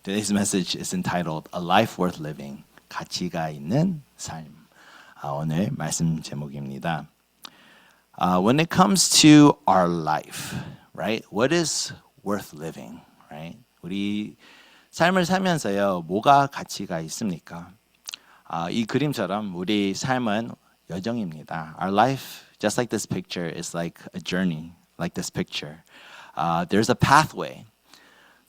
Today's message is entitled A Life Worth Living, 가치가 있는 삶. 오늘 말씀 제목입니다. When it comes to our life, right? What is worth living, right? 우리 삶을 살면서요, 뭐가 가치가 있습니까? 이 그림처럼 우리 삶은 여정입니다. Our life, just like this picture, is like a journey, like this picture. There's a pathway.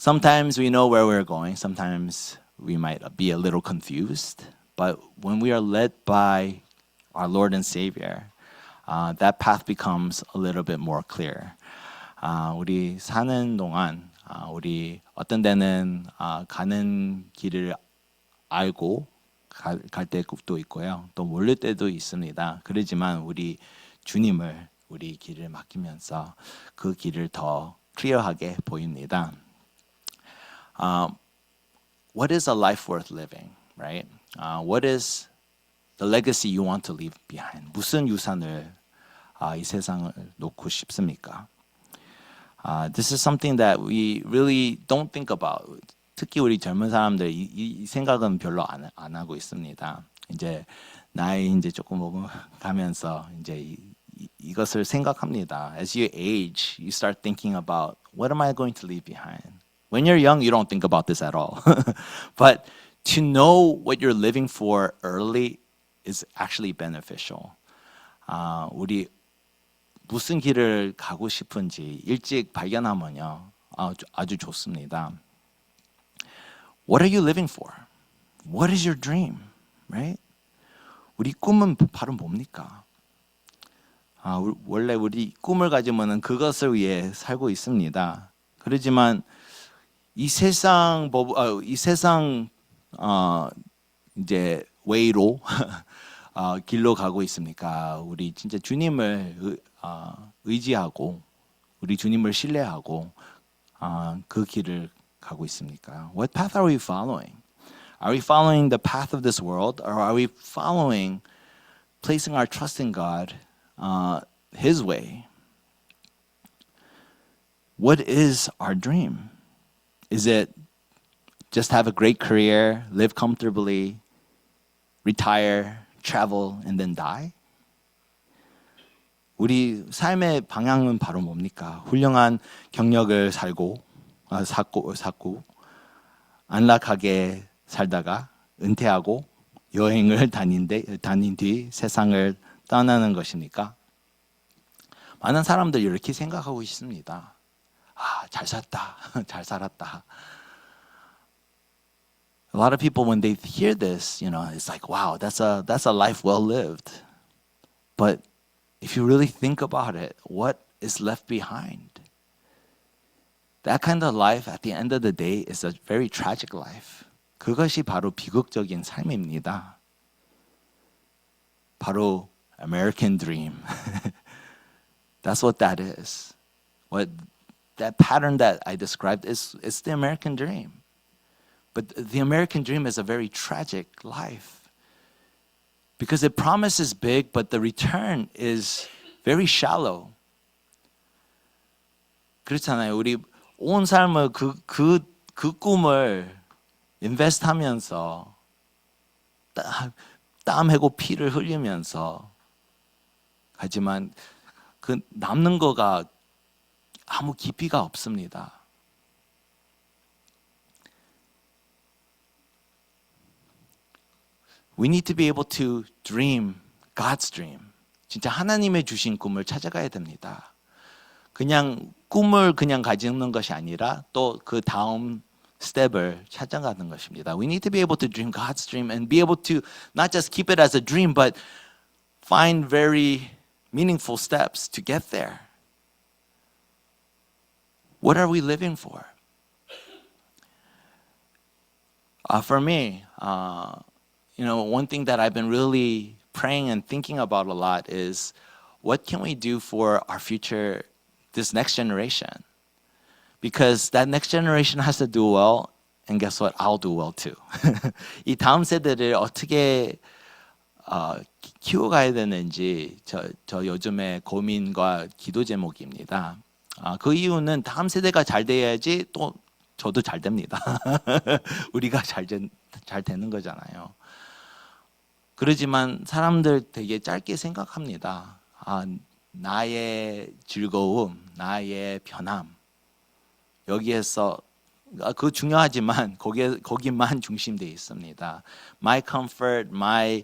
Sometimes we know where we're going. Sometimes we might be a little confused. But when we are led by our Lord and Savior, that path becomes a little bit more clear. 우리 사는 동안 우리 어떤 데는 가는 길을 알고 갈 때도 있고요. 또 모를 때도 있습니다. 그러지만 우리 주님을 우리 길을 맡기면서 그 길을 더 클리어하게 보입니다. What is a life worth living, right? What is the legacy you want to leave behind? 무슨 유산을 이 세상을 놓고 싶습니까? This is something that we really don't think about. 특히 우리 젊은 사람들 이 생각은 별로 안 하고 있습니다. 이제 나이 이제 조금 가면서 이제 이것을 생각합니다. As you age, you start thinking about what am I going to leave behind? When you're young, you don't think about this at all. But to know what you're living for early is actually beneficial. 우리 무슨 길을 가고 싶은지 일찍 발견하면요, 아주 좋습니다. What are you living for? What is your dream? Right? 우리 꿈은 바로 뭡니까? 원래 우리 꿈을 가지면은 그것을 위해 살고 있습니다. 그렇지만 이 세상 이제 웨이로 길로 가고 있습니까? 우리 진짜 주님을 의지하고 우리 주님을 신뢰하고 그 길을 가고 있습니까? What path are we following? Are we following the path of this world, or are we following, placing our trust in God, His way? What is our dream? Is it just have a great career, live comfortably, retire, travel, and then die? 우리 삶의 방향은 바로 뭡니까? 훌륭한 경력을 쌓고 안락하게 살다가 은퇴하고 여행을 다닌 뒤 세상을 떠나는 것입니까? 많은 사람들이 이렇게 생각하고 있습니다. 잘 살았다. A lot of people, when they hear this, it's like, wow, that's a life well lived. But if you really think about it, what is left behind? That kind of life, at the end of the day, is a very tragic life. 그것이 바로 비극적인 삶입니다. 바로 American dream. That's what that is. That pattern that I described is the American dream. But the American dream is a very tragic life because it promises big, but the return is very shallow. 그렇잖아요. 우리 온 삶을 그 꿈을 인베스트하면서 땀하고 피를 흘리면서 하지만 그 남는 거가 아무 깊이가 없습니다. We need to be able to dream God's dream. 진짜 하나님의 주신 꿈을 찾아가야 됩니다. 그냥 꿈을 그냥 가지는 것이 아니라 또 그 다음 스텝을 찾아가는 것입니다. We need to be able to dream God's dream and be able to not just keep it as a dream, but find very meaningful steps to get there. What are we living for? For me, one thing that I've been really praying and thinking about a lot is what can we do for our future, this next generation? Because that next generation has to do well, and guess what? I'll do well too. 이 다음 세대를 어떻게 키워가야 되는지 저 요즘에 고민과 기도 제목입니다. 그 이유는 다음 세대가 잘 돼야지 또 저도 잘 됩니다. 우리가 잘 되는 거잖아요. 그러지만 사람들 되게 짧게 생각합니다. 나의 즐거움, 나의 편함, 여기에서 그거 중요하지만 거기만 중심되어 있습니다. My comfort, my,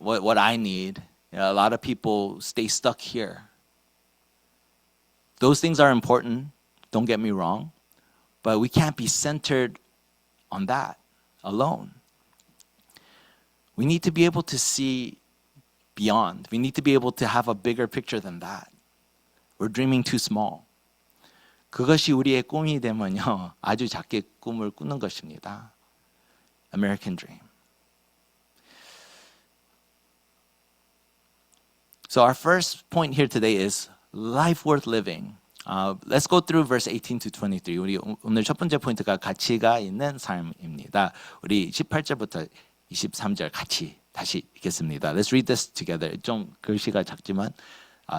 what I need. A lot of people stay stuck here. Those things are important. Don't get me wrong, but we can't be centered on that alone. We need to be able to see beyond. We need to be able to have a bigger picture than that. We're dreaming too small. 그것이 우리의 꿈이 되면요, 아주 작게 꿈을 꾸는 것입니다. American dream. So our first point here today is life worth living. Let's go through verse 18 to 23. 우리 오늘 첫 번째 포인트가 가치가 있는 삶입니다. 우리 18절부터 23절 같이 다시 읽겠습니다. Let's read this together. 좀 글씨가 작지만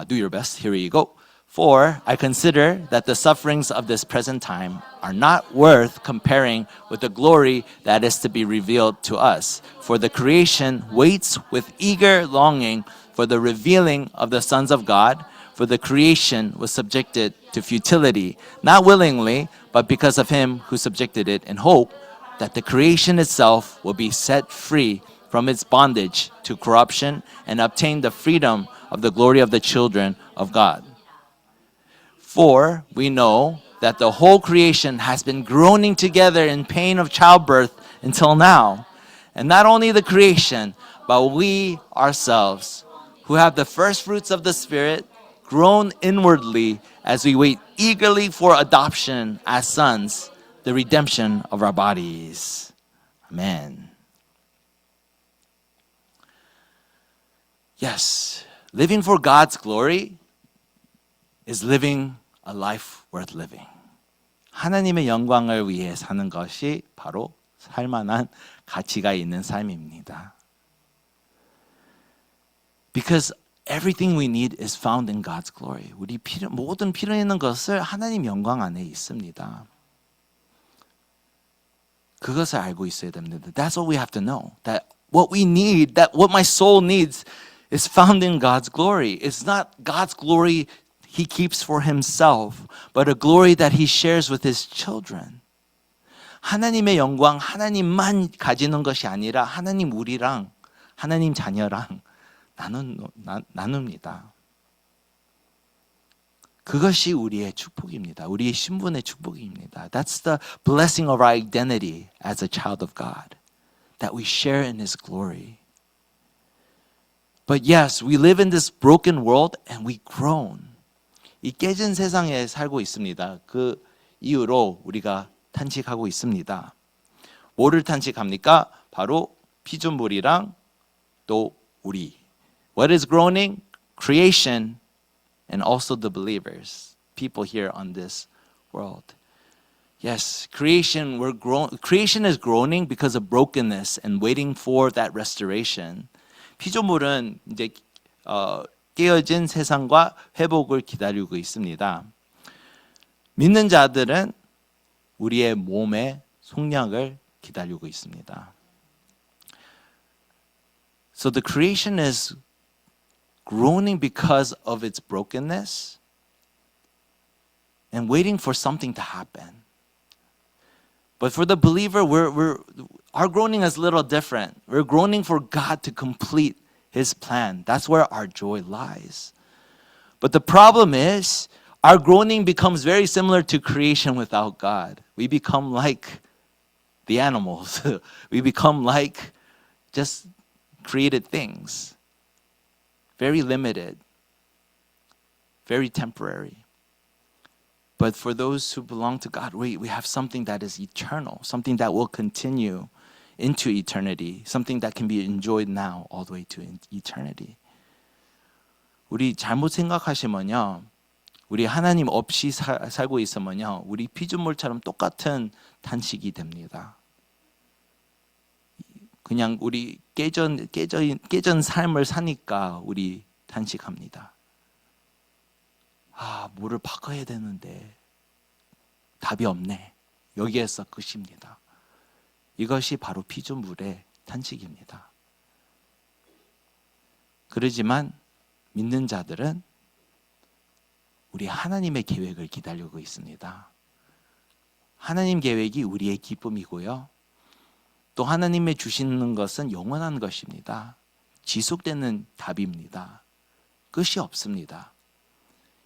do your best. Here we go. For I consider that the sufferings of this present time are not worth comparing with the glory that is to be revealed to us. For the creation waits with eager longing for the revealing of the sons of God. For the creation was subjected to futility, not willingly, but because of him who subjected it, in hope that the creation itself will be set free from its bondage to corruption and obtain the freedom of the glory of the children of God. For we know that the whole creation has been groaning together in pain of childbirth until now. And not only the creation, but we ourselves, who have the first fruits of the Spirit, groan inwardly as we wait eagerly for adoption as sons, the redemption of our bodies. Amen. Yes, living for God's glory is living a life worth living. 하나님의 영광을 위해 사는 것이 바로 살만한 가치가 있는 삶입니다. Because everything we need is found in God's glory. 우리 모든 필요 있는 것을 하나님 영광 안에 있습니다. 그것을 알고 있어야 됩니다. That's what we have to know. That what we need, that what my soul needs is found in God's glory. It's not God's glory he keeps for himself, but a glory that he shares with his children. 하나님의 영광, 하나님만 가지는 것이 아니라 하나님 우리랑, 하나님 자녀랑 나눕니다. 그것이 우리의 축복입니다. 우리의 신분의 축복입니다. That's the blessing of our identity as a child of God, that we share in his glory. But yes, we live in this broken world and we groan. 이 깨진 세상에 살고 있습니다. 그 이유로 우리가 탄식하고 있습니다. 뭐를 탄식합니까? 바로 피조물이랑 또 우리. What is groaning? Creation and also the believers, people here on this world. Yes, creation is groaning because of brokenness and waiting for that restoration. 피조물은 이제 깨어진 세상과 회복을 기다리고 있습니다. 믿는 자들은 우리의 몸의 속량을 기다리고 있습니다. So the creation is groaning because of its brokenness and waiting for something to happen. But for the believer, our groaning is a little different. We're groaning for God to complete his plan. That's where our joy lies. But the problem is, our groaning becomes very similar to creation without God. We become like the animals. We become like just created things. Very limited. Very temporary. But for those who belong to God, we have something that is eternal. Something that will continue into eternity. Something that can be enjoyed now all the way to eternity. 우리 잘못 생각하시면요. 우리 하나님 없이 살고 있으면요. 우리 피조물처럼 똑같은 탄식이 됩니다. 그냥 우리 깨진 삶을 사니까 우리 탄식합니다. 뭐를 바꿔야 되는데 답이 없네. 여기에서 끝입니다. 이것이 바로 피조물의 탄식입니다. 그러지만 믿는 자들은 우리 하나님의 계획을 기다리고 있습니다. 하나님 계획이 우리의 기쁨이고요. 또 하나님의 주시는 것은 영원한 것입니다. 지속되는 답입니다. 끝이 없습니다.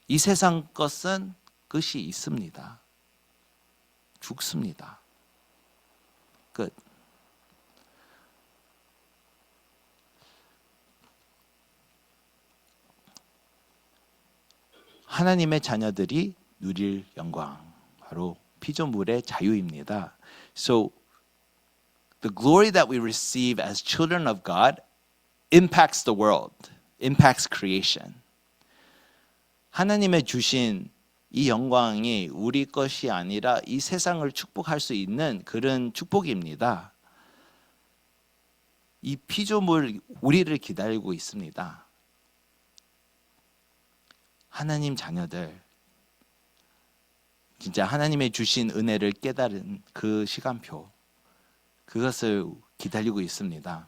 이 세상 것은 끝이 있습니다. 죽습니다. 끝. 하나님의 자녀들이 누릴 영광, 바로 피조물의 자유입니다. So the glory that we receive as children of God impacts the world, impacts creation. 하나님의 주신 이 영광이 우리 것이 아니라 이 세상을 축복할 수 있는 그런 축복입니다. 이 피조물 우리를 기다리고 있습니다. 하나님 자녀들, 진짜 하나님의 주신 은혜를 깨달은 그 시간표, 그것을 기다리고 있습니다.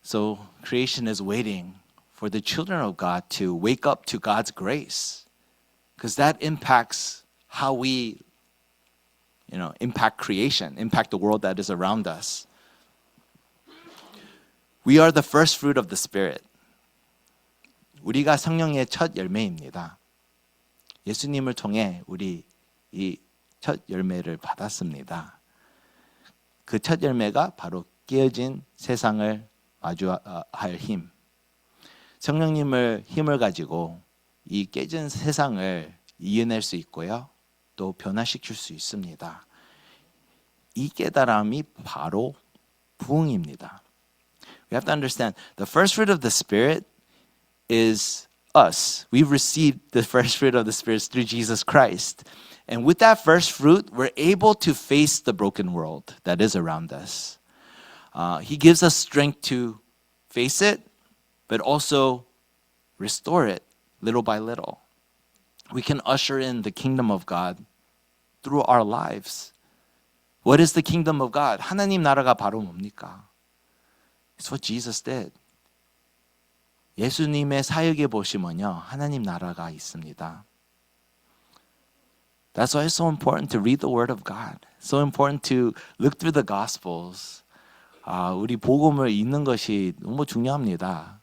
So creation is waiting for the children of God to wake up to God's grace, because that impacts how we, impact creation, impact the world that is around us. We are the first fruit of the Spirit. 우리가 성령의 첫 열매입니다. 예수님을 통해 우리 이 첫 열매를 받았습니다. 그 첫 열매가 바로 깨어진 세상을 마주할 힘. 성령님을 힘을 가지고 이 깨진 세상을 이겨낼 수 있고요. 또 변화시킬 수 있습니다. 이 깨달음이 바로 부흥입니다. We have to understand the first fruit of the Spirit is us. We've received the first fruit of the Spirit through Jesus Christ. And with that first fruit, we're able to face the broken world that is around us. He gives us strength to face it, but also restore it little by little. We can usher in the kingdom of God through our lives. What is the kingdom of God? 하나님 나라가 바로 뭡니까? It's what Jesus did. 예수님의 사역에 보시면요, 하나님 나라가 있습니다. That's why it's so important to read the Word of God. So important to look through the Gospels. 우리 복음을 읽는 것이 너무 중요합니다.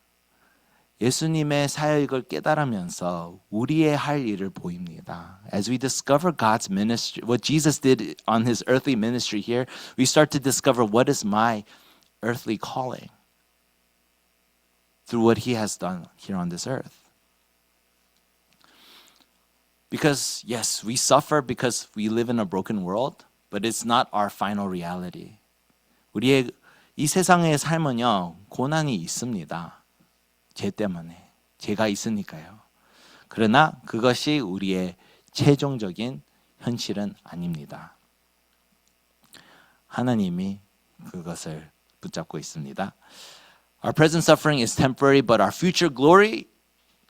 예수님의 사역을 깨달으면서 우리의 할 일을 보입니다. As we discover God's ministry, what Jesus did on His earthly ministry here, we start to discover what is my earthly calling through what He has done here on this earth. Because, yes, we suffer because we live in a broken world, but it's not our final reality. 우리의 이 세상의 삶은요, 고난이 있습니다. 죄 때문에. 죄가 있으니까요. 그러나 그것이 우리의 최종적인 현실은 아닙니다. 하나님이 그것을 붙잡고 있습니다. Our present suffering is temporary, but our future glory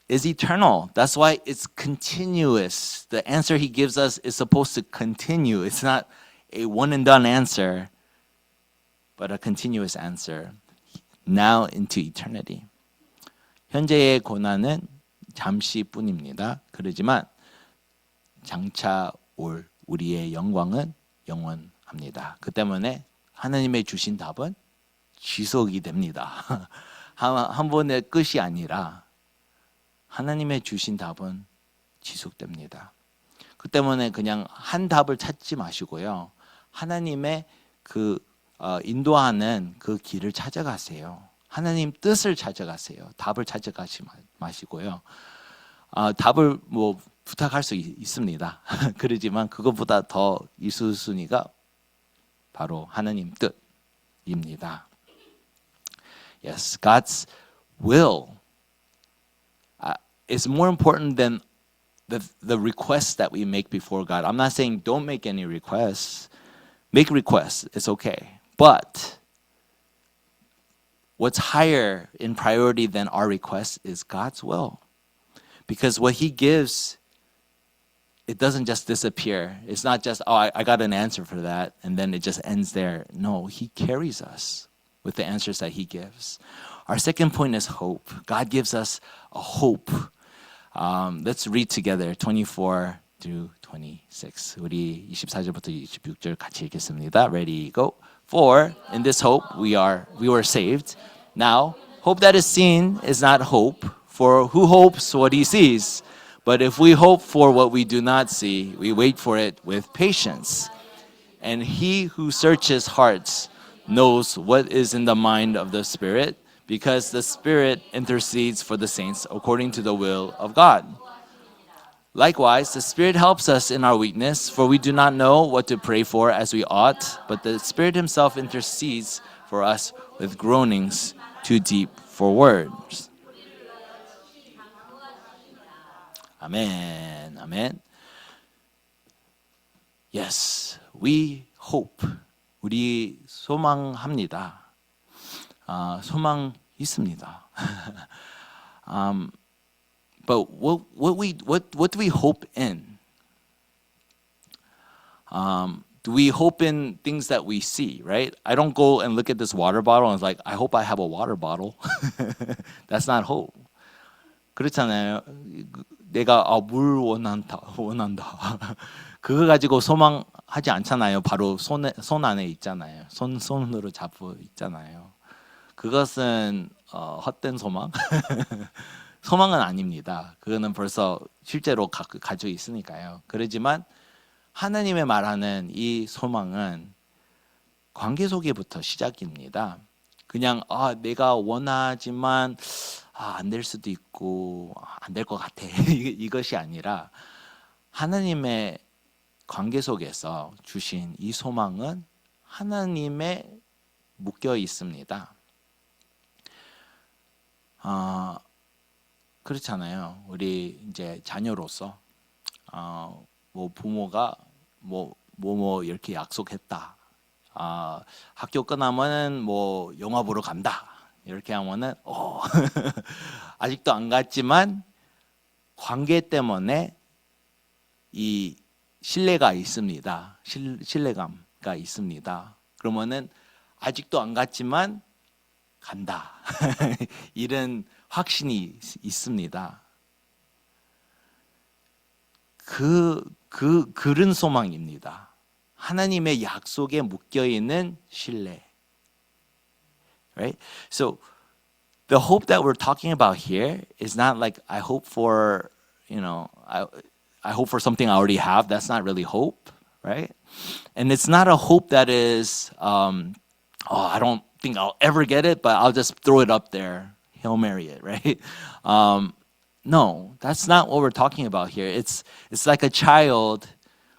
is eternal. That's why it's continuous. The answer He gives us is supposed to continue. It's not a one and done answer, but a continuous answer now into eternity. 현재의 고난은 잠시뿐입니다. 그러지만 장차 올 우리의 영광은 영원합니다. 그 때문에 하나님의 주신 답은 지속이 됩니다. 한 번의 끝이 아니라 하나님의 주신 답은 지속됩니다. 그 때문에 그냥 한 답을 찾지 마시고요. 하나님의 그 인도하는 그 길을 찾아가세요. 하나님 뜻을 찾아가세요. 답을 찾아가지 마시고요. 답을 부탁할 수 있습니다. 그러지만 그것보다 더 1순위가 바로 하나님 뜻입니다. Yes, God's will is more important than the requests that we make before God. I'm not saying don't make any requests. Make requests, it's okay. But what's higher in priority than our requests is God's will. Because what He gives it doesn't just disappear. It's not just, oh, I got an answer for that, and then it just ends there. No, He carries us with the answers that He gives. Our second point is hope. God gives us a hope. Let's read together 24 through 26. 우리 24절부터 26절 같이 읽겠습니다. Ready, go. For in this hope we were saved. Now, hope that is seen is not hope, for who hopes what he sees? But if we hope for what we do not see, we wait for it with patience. And he who searches hearts knows what is in the mind of the Spirit, because the Spirit intercedes for the saints according to the will of God. Likewise, the Spirit helps us in our weakness, for we do not know what to pray for as we ought, but the Spirit Himself intercedes for us with groanings too deep for words. Amen. Amen. Yes, we hope. 우리 소망합니다. 소망 있습니다. But what do we hope in? Do we hope in things that we see, right? I don't go and look at this water bottle and it's like, I hope I have a water bottle. That's not hope. 그렇잖아요. 내가 물 원한다. 그거 가지고 소망하지 않잖아요. 바로 손 안에 있잖아요. 손으로 잡고 있잖아요. 그것은 헛된 소망. 소망은 아닙니다. 그거는 벌써 실제로 가지고 있으니까요. 그러지만 하나님의 말하는 이 소망은 관계 속에부터 시작입니다. 그냥 내가 원하지만 안 될 수도 있고 안 될 것 같아. 이것이 아니라 하나님의 관계 속에서 주신 이 소망은 하나님에 묶여 있습니다. 그렇잖아요. 우리 이제 자녀로서 뭐 부모가 뭐 이렇게 약속했다. 학교 끝나면은 뭐 영화 보러 간다. 이렇게 하면은 아직도 안 갔지만 관계 때문에 이 신뢰가 있습니다. 신뢰감가 있습니다. 그러면은 아직도 안 갔지만 간다. 이런 확신이 있습니다. 그런 소망입니다. 하나님의 약속에 묶여 있는 신뢰. Right? So the hope that we're talking about here is not like I hope for, I hope for something I already have. That's not really hope, right? And it's not a hope that is, I don't think I'll ever get it, but I'll just throw it up there. Hail Mary it, right? No, that's not what we're talking about here. It's like a child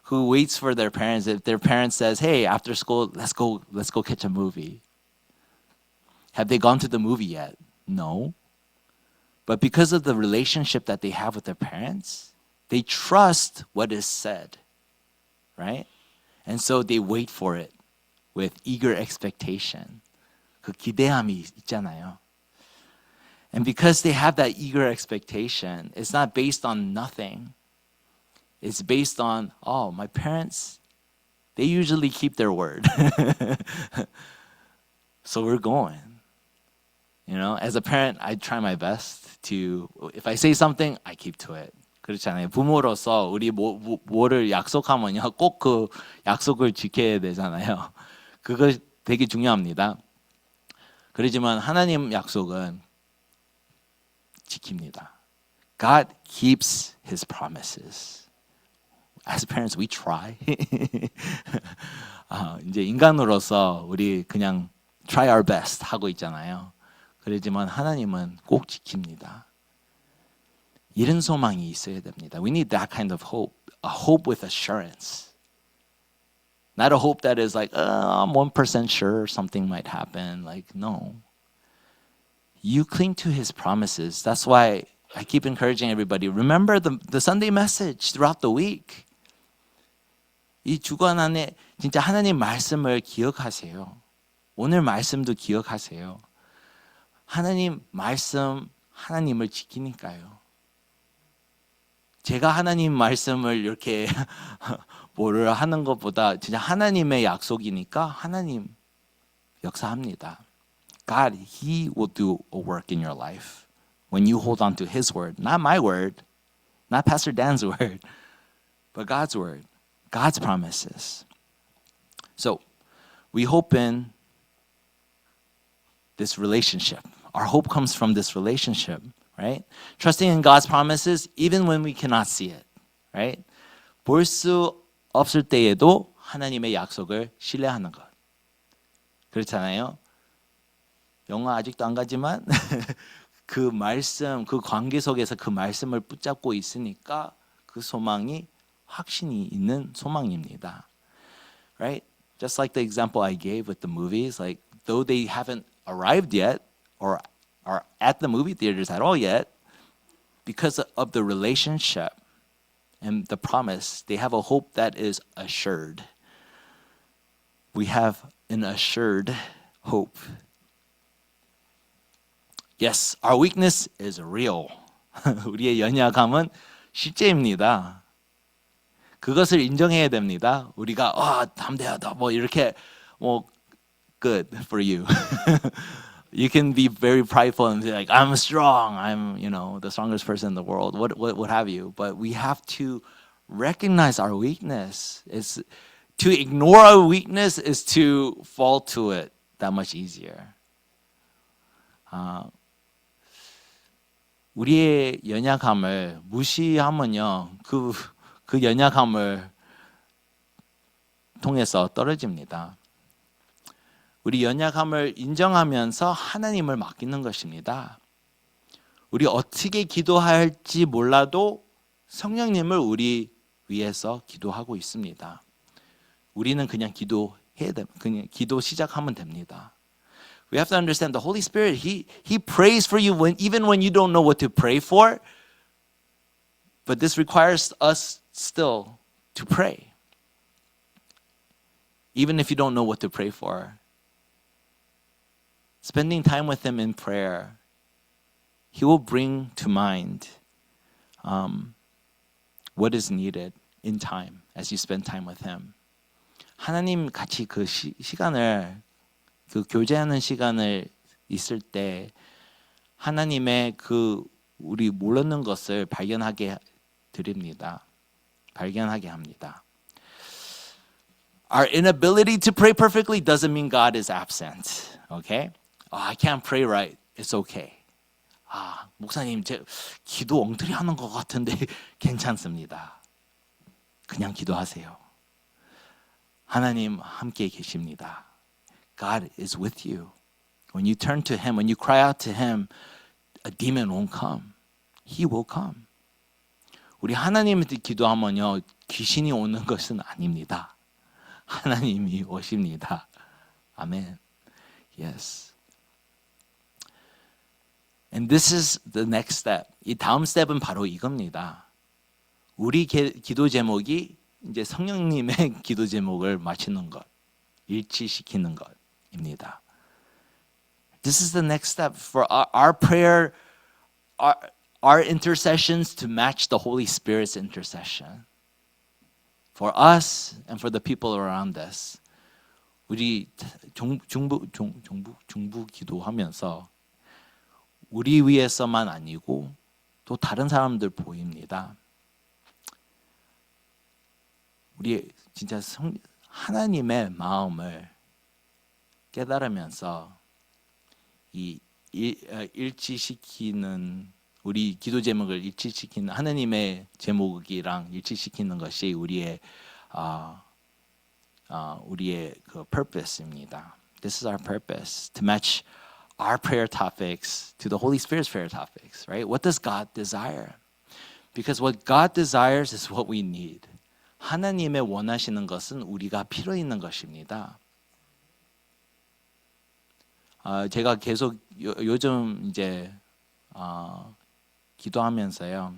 who waits for their parents. If their parents says, "Hey, after school, let's go catch a movie." Have they gone to the movie yet? No. But because of the relationship that they have with their parents, they trust what is said, right? And so they wait for it with eager expectation. 그 기대함이 있잖아요. And because they have that eager expectation, it's not based on nothing. It's based on, my parents, they usually keep their word. So we're going. As a parent, I try my best to, if I say something, I keep to it. 그렇잖아요. 부모로서 우리 뭐를 약속하면요, 꼭 그 약속을 지켜야 되잖아요. 그거 되게 중요합니다. 그렇지만 하나님 약속은 지킵니다. God keeps His promises. As parents, we try. 이제 인간으로서 우리 그냥 try our best 하고 있잖아요. 그렇지만 하나님은 꼭 지킵니다. 이런 소망이 있어야 됩니다. We need that kind of hope, a hope with assurance. Not a hope that is like, I'm 1% sure something might happen. Like, no. You cling to His promises. That's why I keep encouraging everybody. Remember the Sunday message throughout the week. 이 주간 안에 진짜 하나님 말씀을 기억하세요. 오늘 말씀도 기억하세요. 하나님 말씀, 하나님을 지키니까요. 제가 하나님 말씀을 이렇게 뭐를 하는 것보다 진짜 하나님의 약속이니까 하나님 역사합니다. God, He will do a work in your life when you hold on to His word, not my word, not Pastor Dan's word, but God's word, God's promises. So we hope in this relationship. Our hope comes from this relationship, right? Trusting in God's promises even when we cannot see it, right? 볼 수 없을 때에도 하나님의 약속을 신뢰하는 것. 그렇잖아요. 영화 아직도 안 가지만 그 말씀, 그 관계 속에서 그 말씀을 붙잡고 있으니까 그 소망이 확신이 있는 소망입니다. Right? Just like the example I gave with the movies, like though they haven't arrived yet or are at the movie theaters at all yet, because of the relationship and the promise, they have a hope that is assured. We have an assured hope. Yes, our weakness is real. 우리의 연약함은 실제입니다. 그것을 인정해야 됩니다. 우리가 담대하다 뭐 이렇게 뭐 good for you. You can be very prideful and be like, I'm strong. I'm, the strongest person in the world. What have you? But we have to recognize our weakness. To ignore our weakness is to fall to it that much easier. 우리의 연약함을 무시하면요, 그 연약함을 통해서 떨어집니다. 우리 연약함을 인정하면서 하나님을 맡기는 것입니다. 우리 어떻게 기도할지 몰라도 성령님을 우리 위해서 기도하고 있습니다. 우리는 그냥 그냥 기도 시작하면 됩니다. We have to understand the Holy Spirit, He prays for you even when you don't know what to pray for. But this requires us still to pray. Even if you don't know what to pray for. Spending time with Him in prayer, He will bring to mind what is needed in time as you spend time with Him. 하나님 같이 그 시간을 그 교제하는 시간을 있을 때 하나님의 그 우리 모르는 것을 발견하게 드립니다. 발견하게 합니다. Our inability to pray perfectly doesn't mean God is absent. Okay? I can't pray right. It's okay. 목사님, 제 기도 엉터리 하는 것 같은데 괜찮습니다. 그냥 기도하세요. 하나님 함께 계십니다. God is with you. When you turn to Him, when you cry out to Him, a demon won't come. He will come. 우리 하나님한테 기도하면요, 귀신이 오는 것은 아닙니다. 하나님이 오십니다. 아멘. Yes. And this is the next step. 이 다음 스텝은 바로 이겁니다. 우리 기도 제목이 이제 성령님의 기도 제목을 맞추는 것, 일치시키는 것입니다. This is the next step for our prayer, our intercessions to match the Holy Spirit's intercession. For us and for the people around us. 우리 중부 기도하면서 우리 위해서만 아니고 또 다른 사람들 보입니다. 우리 진짜 하나님의 마음을 깨달으면서 이 일치시키는 우리 기도 제목을 일치시키는 하나님의 제목이랑 일치시키는 것이 우리의 그 purpose입니다. This is our purpose to match our prayer topics to the Holy Spirit's prayer topics, right? What does God desire? Because what God desires is what we need. 하나님의 원하시는 것은 우리가 필요 있는 것입니다. 제가 계속 요즘 이제 기도하면서요.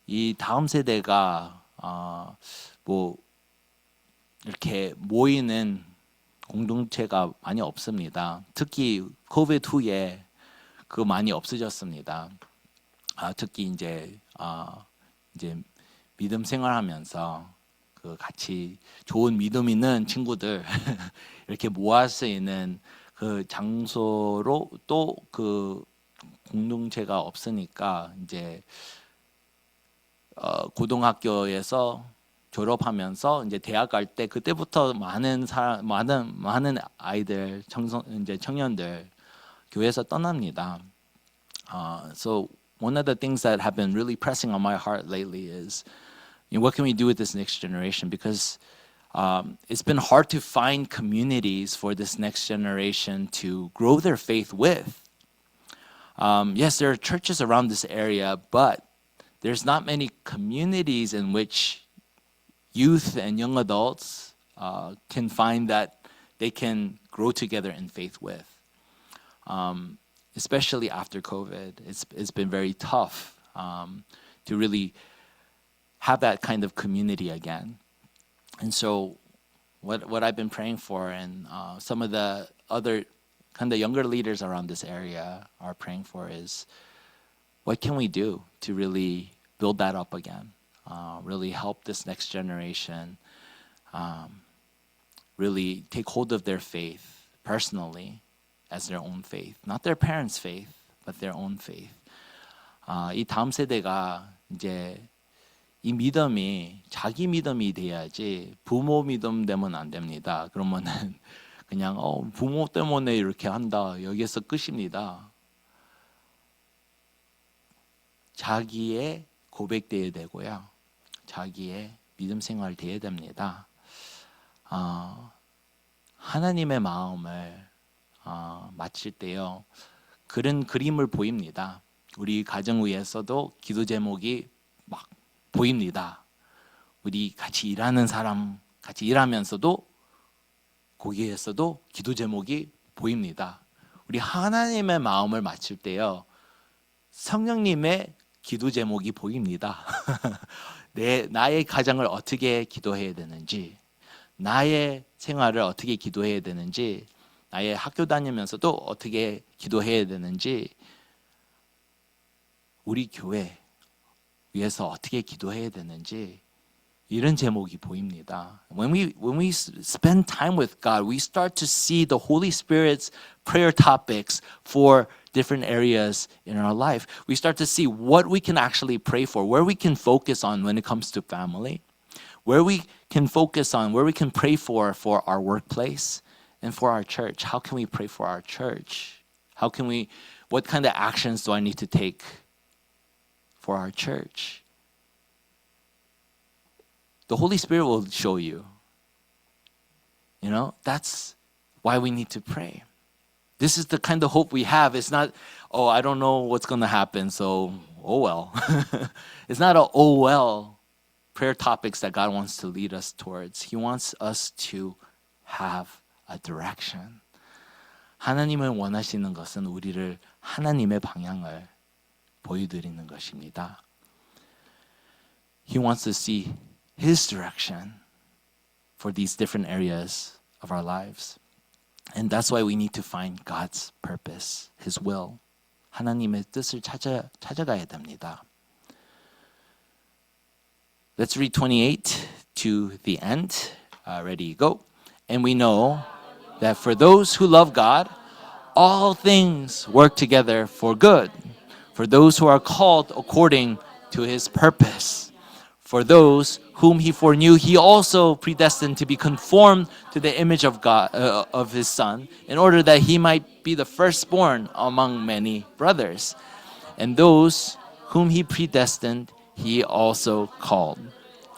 이 다음 세대가 뭐 이렇게 모이는 공동체가 많이 없습니다. 특히 코비드 후에 그 많이 없어졌습니다. 특히 이제 이제 믿음 생활하면서 그 같이 좋은 믿음 있는 친구들 이렇게 모을 수 있는 그 장소로 또 그 공동체가 없으니까 이제 고등학교에서 졸업하면서 이제 대학 갈 때 그때부터 많은 아이들 이제 청년들 교회에서 떠납니다. So one of the things that have been really pressing on my heart lately is, what can we do with this next generation? Because it's been hard to find communities for this next generation to grow their faith with. Yes, there are churches around this area, but there's not many communities in which youth and young adults can find that they can grow together in faith with. Especially after COVID, it's been very tough to really have that kind of community again. And so what I've been praying for, and some of the other kind of younger leaders around this area are praying for, is what can we do to really build that up again, really help this next generation really take hold of their faith personally as their own faith, not their parents' faith, but their own faith. 이 다음 세대가 이제 이 믿음이 자기 믿음이 돼야지 부모 믿음 되면 안 됩니다. 그러면은 그냥 부모 때문에 이렇게 한다, 여기에서 끝입니다. 자기의 고백돼야 되고요, 자기의 믿음 생활 돼야 됩니다. 하나님의 마음을 맞출 때요, 그런 그림을 보입니다. 우리 가정 위에서도 기도 제목이 막 보입니다. 우리 같이 일하는 사람, 같이 일하면서도 거기에서도 기도 제목이 보입니다. 우리 하나님의 마음을 맞출 때요, 성령님의 기도 제목이 보입니다. 나의 가정을 어떻게 기도해야 되는지, 나의 생활을 어떻게 기도해야 되는지, 나의 학교 다니면서도 어떻게 기도해야 되는지, 우리 교회 위해서 어떻게 기도해야 되는지, 이런 제목이 보입니다. When we spend time with God, we start to see the Holy Spirit's prayer topics for different areas in our life. We start to see what we can actually pray for, where we can focus on when it comes to family, where we can focus on, where we can pray for our workplace and for our church. How can we pray for our church? What kind of actions do I need to take for our church? The Holy Spirit will show you. That's why we need to pray. This is the kind of hope we have. It's not, I don't know what's going to happen, so, oh well. It's not a, oh well, prayer topics that God wants to lead us towards. He wants us to have a direction. 하나님을 원하시는 것은 우리를 하나님의 방향을 보여드리는 것입니다. He wants to see His direction for these different areas of our lives. And that's why we need to find God's purpose, His will. 하나님의 뜻을 찾아가야 됩니다. Let's read 28 to the end. Ready, go. And we know that for those who love God, all things work together for good, for those who are called according to His purpose. For those whom He foreknew, He also predestined to be conformed to the image of God, of His Son, in order that He might be the firstborn among many brothers. And those whom He predestined, He also called.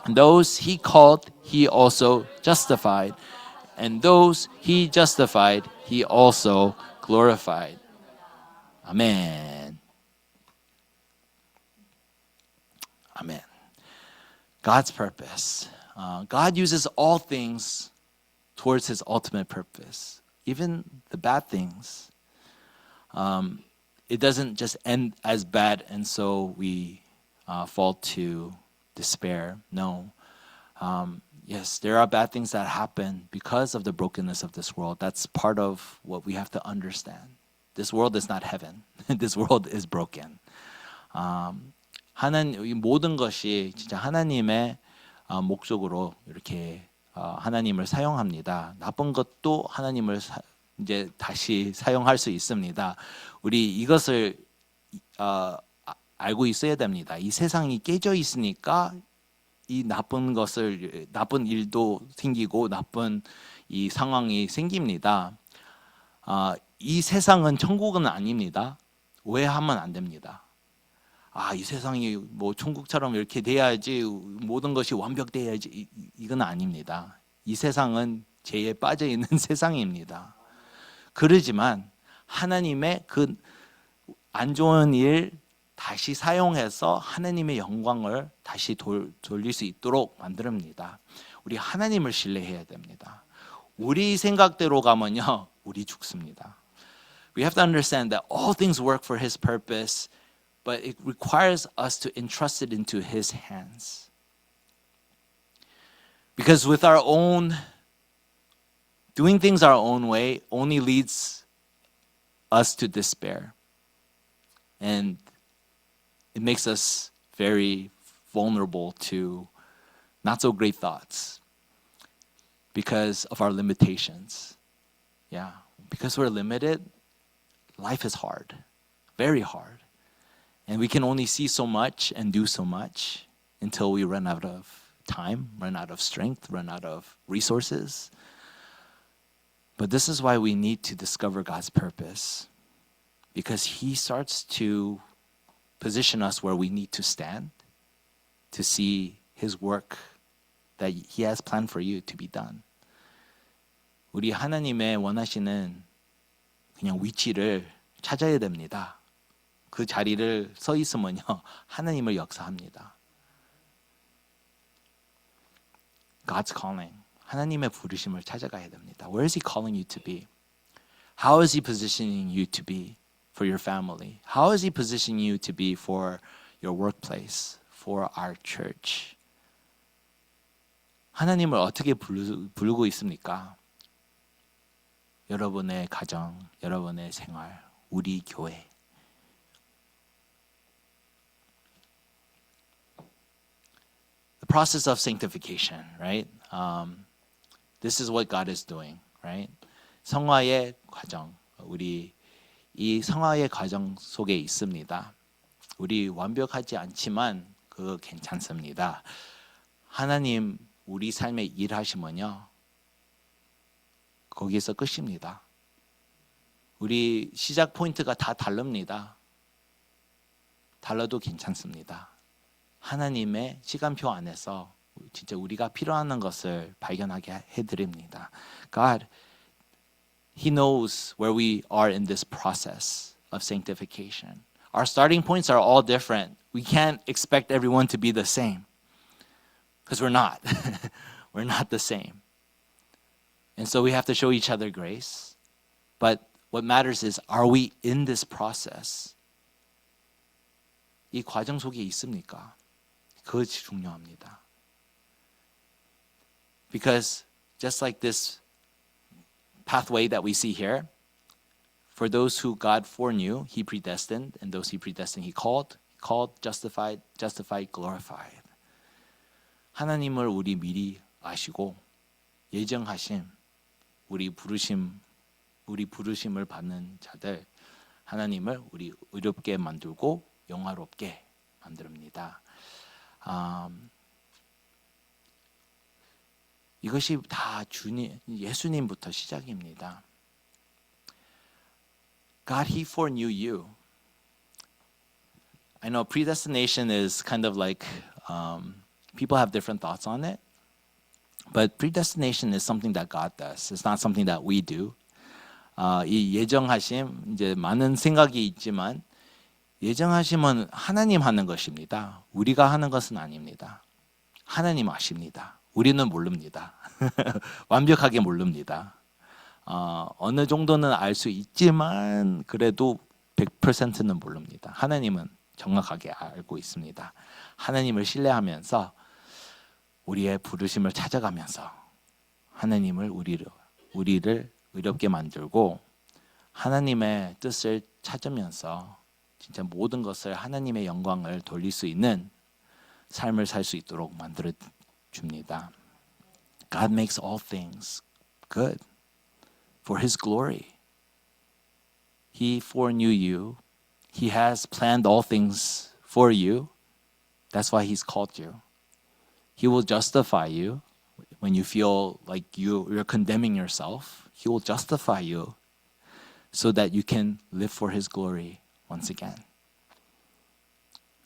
And those He called, He also justified. And those He justified, He also glorified. Amen. Amen. God's purpose. God uses all things towards His ultimate purpose, even the bad things. It doesn't just end as bad and so we fall to despair. No. Yes, there are bad things that happen because of the brokenness of this world. That's part of what we have to understand. This world is not heaven. This world is broken. 이 모든 것이 진짜 하나님의 목적으로 이렇게 하나님을 사용합니다. 나쁜 것도 하나님을 이제 다시 사용할 수 있습니다. 우리 이것을 알고 있어야 됩니다. 이 세상이 깨져 있으니까 이 나쁜 일도 생기고 나쁜 이 상황이 생깁니다. 이 세상은 천국은 아닙니다. 오해하면 안 됩니다. 이 세상이 뭐 천국처럼 이렇게 돼야지 모든 것이 완벽돼야지 이건 아닙니다. 이 세상은 죄에 빠져 있는 세상입니다. 그러지만 하나님의 그 안 좋은 일 다시 사용해서 하나님의 영광을 다시 돌릴 수 있도록 만듭니다. 우리 하나님을 신뢰해야 됩니다. 우리 생각대로 가면요, 우리 죽습니다. We have to understand that all things work for His purpose, but it requires us to entrust it into His hands. Because with our own, doing things our own way only leads us to despair. And it makes us very vulnerable to not so great thoughts because of our limitations. Yeah, because we're limited, life is hard, very hard. And we can only see so much and do so much until we run out of time, run out of strength, run out of resources. But this is why we need to discover God's purpose, because He starts to position us where we need to stand to see His work that He has planned for you to be done. 우리 하나님의 원하시는 그냥 위치를 찾아야 됩니다. 그 자리를 서 있으면요, 하나님을 역사합니다. God's calling. 하나님의 부르심을 찾아가야 됩니다. Where is He calling you to be? How is He positioning you to be for your family? How is He positioning you to be for your workplace, for our church? 하나님을 어떻게 부르고 있습니까? 여러분의 가정, 여러분의 생활, 우리 교회. The process of sanctification, right? This is what God is doing, right? 성화의 과정, 우리 이 성화의 과정 속에 있습니다. 우리 완벽하지 않지만 그거 괜찮습니다. 하나님 우리 삶에 일하시면요, 거기에서 끝입니다. 우리 시작 포인트가 다 다릅니다. 달라도 괜찮습니다. 하나님의 시간표 안에서 진짜 우리가 필요한 것을 발견하게 해드립니다. God, He knows where we are in this process of sanctification. Our starting points are all different. We can't expect everyone to be the same because we're not. We're not the same. And so we have to show each other grace. But what matters is, are we in this process? 이 과정 속에 있습니까? 그것이 중요합니다. Because just like this pathway that we see here, for those who God foreknew, He predestined, and those He predestined, He called, justified, glorified. 하나님을 우리 미리 아시고 예정하신 우리 부르심을 받는 자들, 하나님을 우리 의롭게 만들고 영화롭게 만듭니다. 이것이 다 예수님부터 시작입니다. God, He foreknew you. I know predestination is kind of like people have different thoughts on it, but predestination is something that God does. It's not something that we do. 이 예정하심, 이제 많은 생각이 있지만 예정하심은 하나님 하는 것입니다. 우리가 하는 것은 아닙니다. 하나님 아십니다. 우리는 모릅니다. 완벽하게 모릅니다. 어느 정도는 알 수 있지만 그래도 100%는 모릅니다. 하나님은 정확하게 알고 있습니다. 하나님을 신뢰하면서 우리의 부르심을 찾아가면서 하나님을 우리를 의롭게 만들고 하나님의 뜻을 찾으면서 진짜 모든 것을 하나님의 영광을 돌릴 수 있는 삶을 살 수 있도록 만들어 줍니다. God makes all things good for His glory. He foreknew you. He has planned all things for you. That's why He's called you. He will justify you when you feel like you're condemning yourself. He will justify you so that you can live for His glory once again.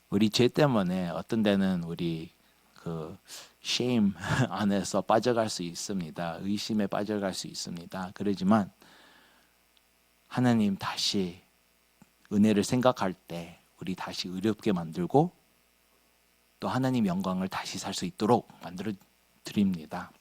우리 죄 때문에 어떤 데는 우리 그 shame 안에서 빠져갈 수 있습니다. 의심에 빠져갈 수 있습니다. 그러지만 하나님 다시 은혜를 생각할 때 우리 다시 의롭게 만들고 또 하나님 영광을 다시 살 수 있도록 만들어 드립니다.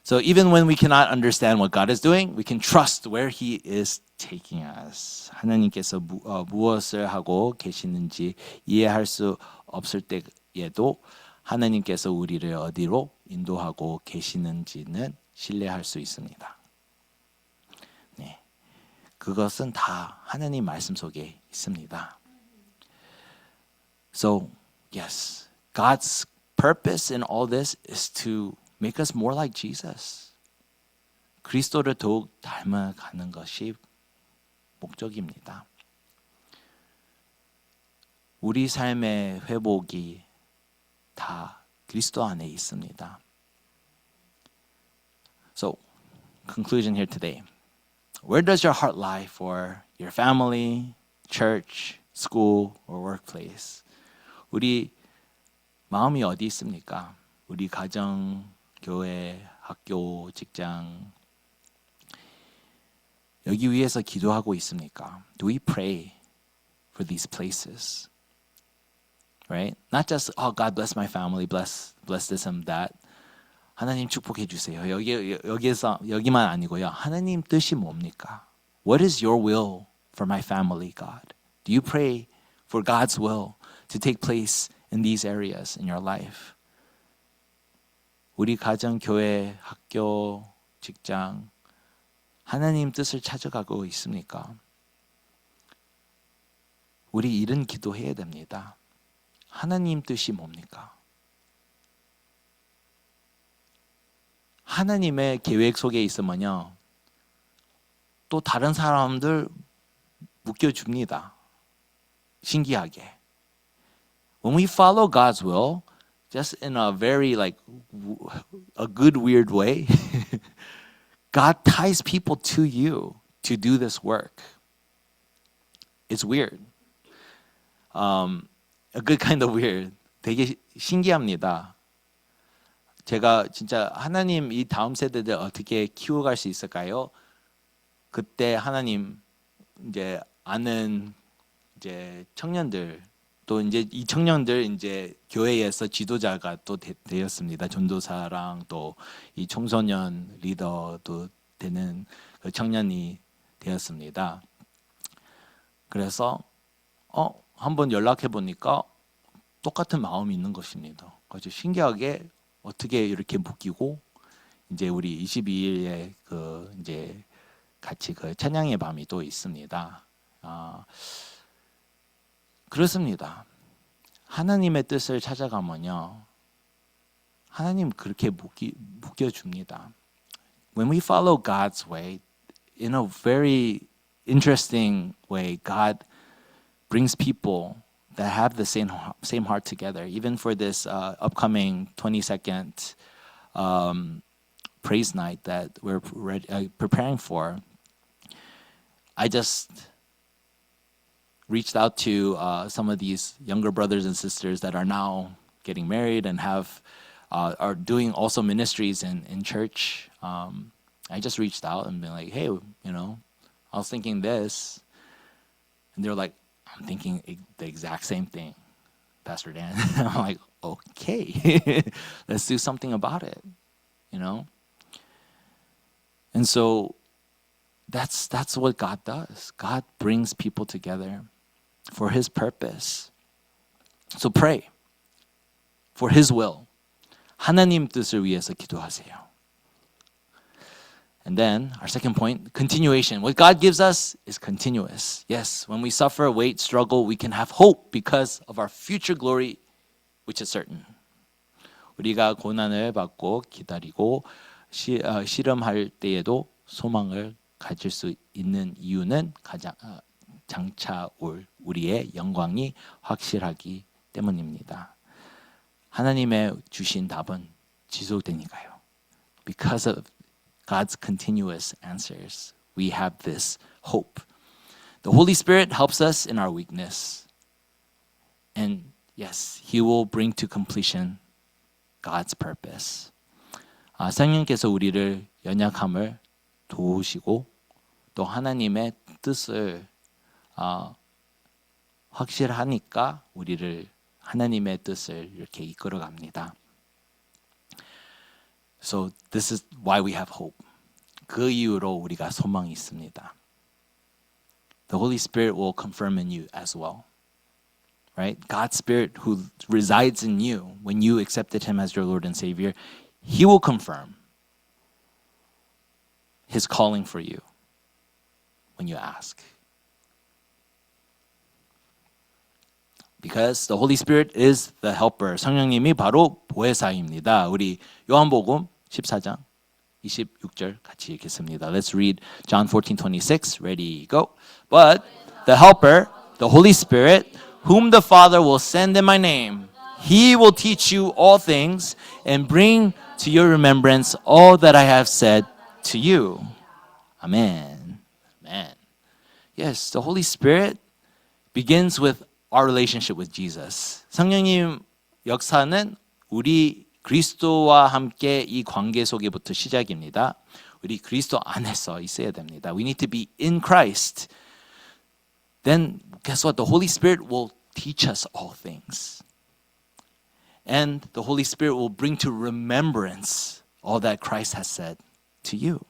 So even when we cannot understand what God is doing, we can trust where He is taking us. 하나님께서 무엇을 하고 계시는지 이해할 수 없을 때에도 하나님께서 우리를 어디로 인도하고 계시는지는 신뢰할 수 있습니다. 네, 그것은 다 하나님 말씀 속에 있습니다. So, yes, God's purpose in all this is to make us more like Jesus. 그리스도를 더욱 닮아가는 것이 목적입니다. 우리 삶의 회복이 다 그리스도 안에 있습니다. So, conclusion here today. Where does your heart lie for your family, church, school, or workplace? 우리 마음이 어디 있습니까? 우리 가정, 교회, 학교, 직장 여기 위해서 기도하고 있습니까? Do we pray for these places? Right? Not just God bless my family, bless this and that. 하나님 축복해 주세요. 여기만 아니고요. 하나님 뜻이 뭡니까? What is your will for my family, God? Do you pray for God's will to take place in these areas in your life? 우리 가정, 교회, 학교, 직장 하나님 뜻을 찾아가고 있습니까? 우리 이런 기도해야 됩니다. 하나님 뜻이 뭡니까? 하나님의 계획 속에 있으면요. 또 다른 사람들 묶여줍니다. 신기하게. When we follow God's will, just in a very a good weird way, God ties people to you to do this work. It's weird. A good kind of weird. 되게 신기합니다. 제가 진짜 하나님 이 다음 세대들 어떻게 키워갈 수 있을까요? 그때 하나님 이제 아는 이제 청년들 또 이제 이 청년들 이제 교회에서 지도자가 또 되었습니다. 전도사랑 또 이 청소년 리더도 되는 그 청년이 되었습니다. 그래서 한번 연락해 보니까 똑같은 마음이 있는 것입니다. 아주 신기하게 어떻게 이렇게 묶이고 이제 우리 22일에 그 이제 같이 그 찬양의 밤이 또 있습니다. 그렇습니다. 하나님의 뜻을 찾아가면요. 하나님 그렇게 묶여줍니다. When we follow God's way, in a very interesting way, God brings people that have the same heart together. Even for this upcoming 22nd praise night that we're preparing for, I just reached out to some of these younger brothers and sisters that are now getting married and are doing also ministries in church. I just reached out and been like, hey, I was thinking this, and they're like, I'm thinking the exact same thing, Pastor Dan. I'm like, okay, let's do something about it, And so that's what God does. God brings people together for His purpose. So pray for His will. 하나님 뜻을 위해서 기도하세요. And then our second point, continuation. What God gives us is continuous. Yes, when we suffer, wait, struggle, we can have hope because of our future glory, which is certain. 우리가 고난을 받고 기다리고 실험할 때에도 소망을 가질 수 있는 이유는 장차 올 우리의 영광이 확실하기 때문입니다. 하나님의 주신 답은 지속되니까요. Because of God's continuous answers, we have this hope. The Holy Spirit helps us in our weakness. And yes, He will bring to completion God's purpose. 성령께서 우리를 연약함을 도우시고 또 하나님의 뜻을 확실하니까 우리를 하나님의 뜻을 이렇게 이끌어 갑니다. So this is why we have hope. 그 이유로 우리가 소망이 있습니다. The Holy Spirit will confirm in you as well. Right? God's Spirit who resides in you when you accepted Him as your Lord and Savior, He will confirm His calling for you when you ask. Because the Holy Spirit is the helper. 성령님이 바로 보혜사입니다. 우리 요한복음 14장 26절 같이 읽겠습니다. Let's read John 14:26. Ready, go. But the helper, the Holy Spirit, whom the Father will send in my name, He will teach you all things and bring to your remembrance all that I have said to you. Amen. Amen. Yes, the Holy Spirit begins with our relationship with Jesus. 성령님 역사는 우리 그리스도와 함께 이 관계 속에부터 시작입니다. 우리 그리스도 안에서 있어야 됩니다. We need to be in Christ. Then guess what? The Holy Spirit will teach us all things. And the Holy Spirit will bring to remembrance all that Christ has said to you.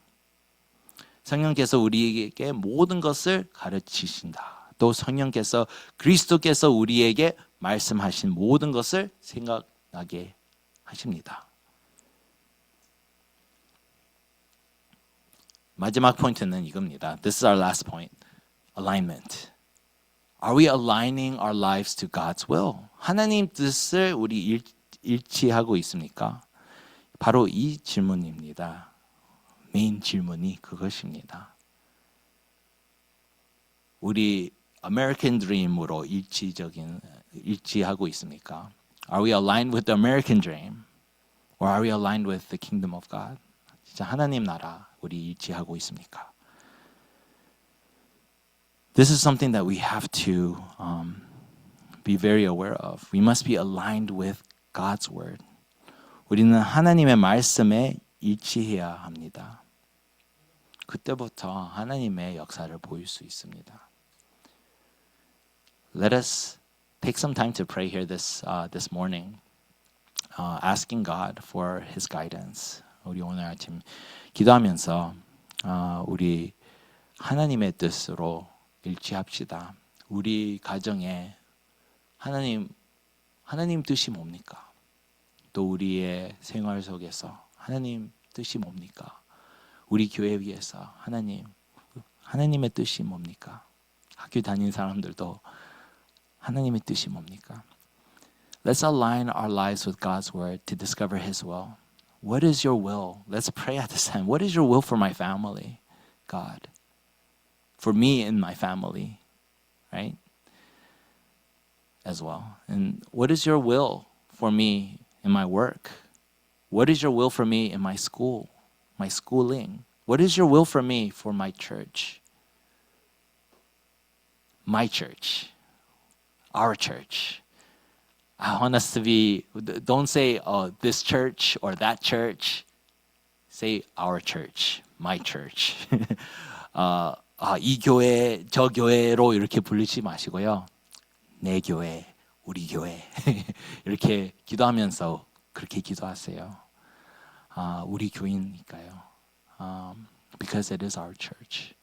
성령께서 우리에게 모든 것을 가르치신다. 또 성령께서 그리스도께서 우리에게 말씀하신 모든 것을 생각나게 하십니다. 마지막 포인트는 이겁니다. This is our last point. Alignment. Are we aligning our lives to God's will? 하나님 뜻을 우리 일치하고 있습니까? 바로 이 질문입니다. 메인 질문이 그것입니다. 우리 American Dream으로 일치하고 있습니까? Are we aligned with the American Dream? Or are we aligned with the Kingdom of God? 진짜 하나님 나라 우리 일치하고 있습니까? This is something that we have to be very aware of. We must be aligned with God's word. 우리는 하나님의 말씀에 일치해야 합니다. 그때부터 하나님의 역사를 보일 수 있습니다. Let us take some time to pray here this morning, asking God for His guidance. 우리 오늘 아침 기도하면서 우리 하나님의 뜻으로 일치합시다. 우리 가정에 하나님 뜻이 뭡니까? 또 우리의 생활 속에서 하나님 뜻이 뭡니까? 우리 교회 위해서 하나님의 뜻이 뭡니까? 학교 다니는 사람들도 하나님의 뜻이 뭡니까? Let's align our lives with God's word to discover His will. What is your will? Let's pray at this time. What is your will for my family, God? For me and my family, right? As well. And what is your will for me in my work? What is your will for me in my school, my schooling? What is your will for me for my church? My church. Our church. I want us to be, don't say this church or that church. Say our church, my church. 이 교회, 저 교회로 이렇게 부르지 마시고요. 내 교회, 우리 교회. 이렇게 기도하면서 그렇게 기도하세요. 우리 교회니까요. Because it is our church.